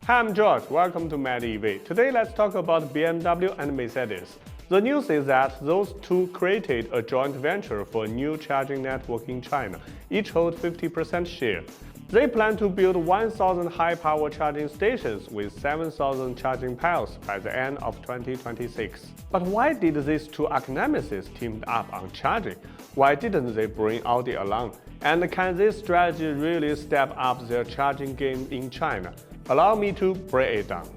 Hi, I'm George. Welcome to MadEV. Today, let's talk about BMW and Mercedes. The news is that those two created a joint venture for a new charging network in China. Each hold 50% share. They plan to build 1,000 high-power charging stations with 7,000 charging piles by the end of 2026. But why did these two arch-nemesis team up on charging? Why didn't they bring Audi along? And can this strategy really step up their charging game in China? Allow me to break it down.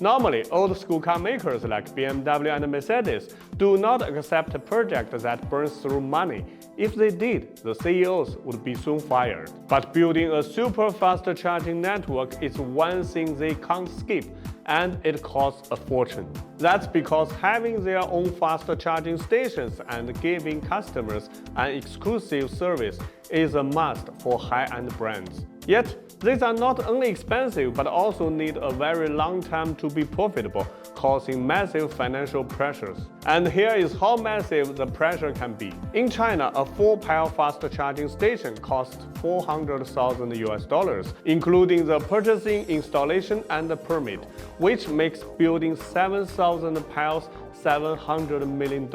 Normally, old-school car makers like BMW and Mercedes do not accept a project that burns through money. If they did, the CEOs would be soon fired. But building a super fast charging network is one thing they can't skip, and it costs a fortune. That's because having their own fast charging stations and giving customers an exclusive service is a must for high-end brands. Yet, these are not only expensive but also need a very long time to be profitable, causing massive financial pressures. And here is how massive the pressure can be. In China, a 4-pile fast charging station costs $400,000, including the purchasing, installation, and the permit, which makes building 7,000 piles $700 million.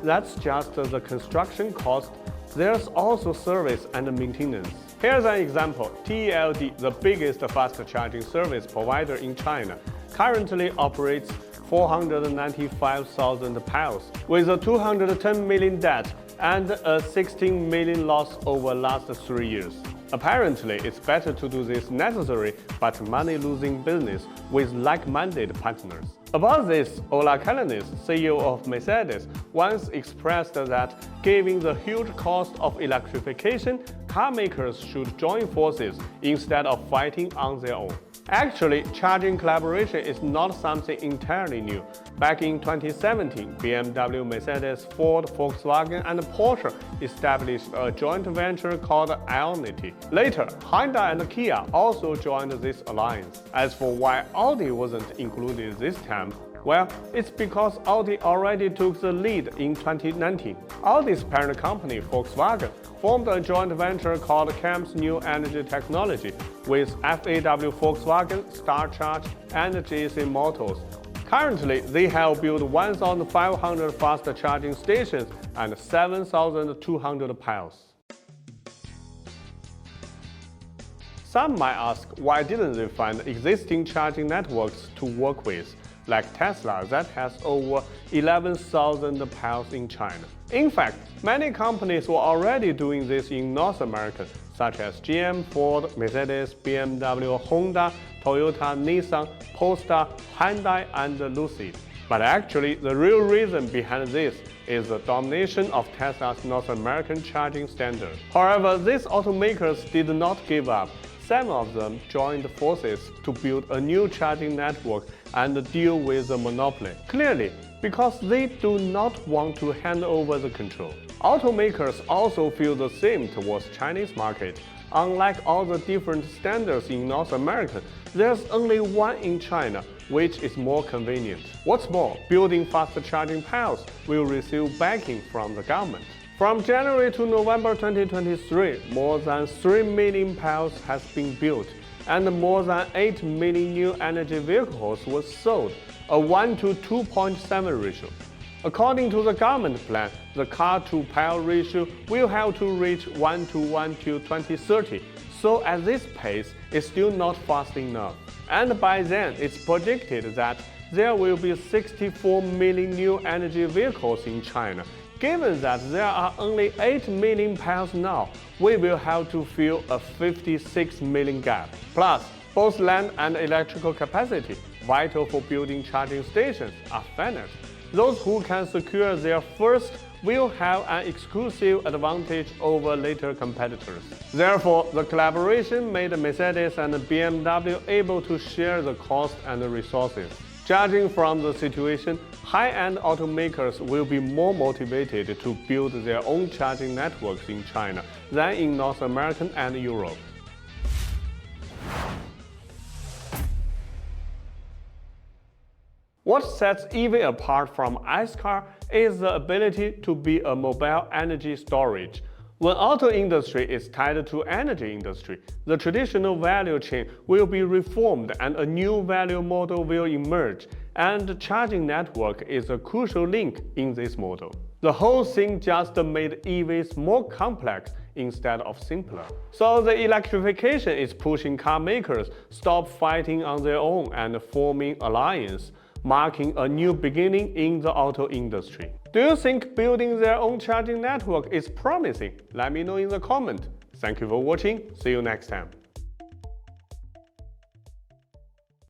That's just the construction cost. There's also service and maintenance. Here's an example. TELD, the biggest fast charging service provider in China, currently operates 495,000 piles with a 210 million debt and a 16 million loss over last 3 years. Apparently, it's better to do this necessary but money-losing business with like-minded partners. About this, Ola Källenius, CEO of Mercedes, once expressed that given the huge cost of electrification, car makers should join forces instead of fighting on their own. Actually, charging collaboration is not something entirely new. Back in 2017, BMW, Mercedes, Ford, Volkswagen, and Porsche established a joint venture called Ionity. Later, Hyundai and Kia also joined this alliance. As for why Audi wasn't included this time, well, it's because Audi already took the lead in 2019. Audi's parent company, Volkswagen, formed a joint venture called CAM's New Energy Technology with FAW Volkswagen, StarCharge, and GAC Motors. Currently, they have built 1,500 fast charging stations and 7,200 piles. Some might ask, why didn't they find existing charging networks to work with, like Tesla that has over 11,000 piles in China? In fact, many companies were already doing this in North America, such as GM, Ford, Mercedes, BMW, Honda, Toyota, Nissan, Polestar, Hyundai, and Lucid. But actually, the real reason behind this is the domination of Tesla's North American charging standard. However, these automakers did not give up. Some of them joined forces to build a new charging network and deal with the monopoly. Clearly, because they do not want to hand over the control. Automakers also feel the same towards Chinese market. Unlike all the different standards in North America, there's only one in China, which is more convenient. What's more, building fast charging piles will receive backing from the government. From January to November 2023, more than 3 million piles has been built, and more than 8 million new energy vehicles were sold, a 1 to 2.7 ratio. According to the government plan, the car-to-pile ratio will have to reach 1 to 1 till 2030, so at this pace, it's still not fast enough. And by then, it's predicted that there will be 64 million new energy vehicles in China. Given that there are only 8 million piles now, we will have to fill a 56 million gap. Plus, both land and electrical capacity, vital for building charging stations, are finite. Those who can secure their first will have an exclusive advantage over later competitors. Therefore, the collaboration made Mercedes and BMW able to share the cost and the resources. Judging from the situation, high-end automakers will be more motivated to build their own charging networks in China than in North America and Europe. What sets EV apart from ICE car is the ability to be a mobile energy storage. When auto industry is tied to energy industry, the traditional value chain will be reformed and a new value model will emerge, and the charging network is a crucial link in this model. The whole thing just made EVs more complex instead of simpler. So the electrification is pushing car makers stop fighting on their own and forming alliance, marking a new beginning in the auto industry. Do you think building their own charging network is promising? Let me know in the comment. Thank you for watching. See you next time.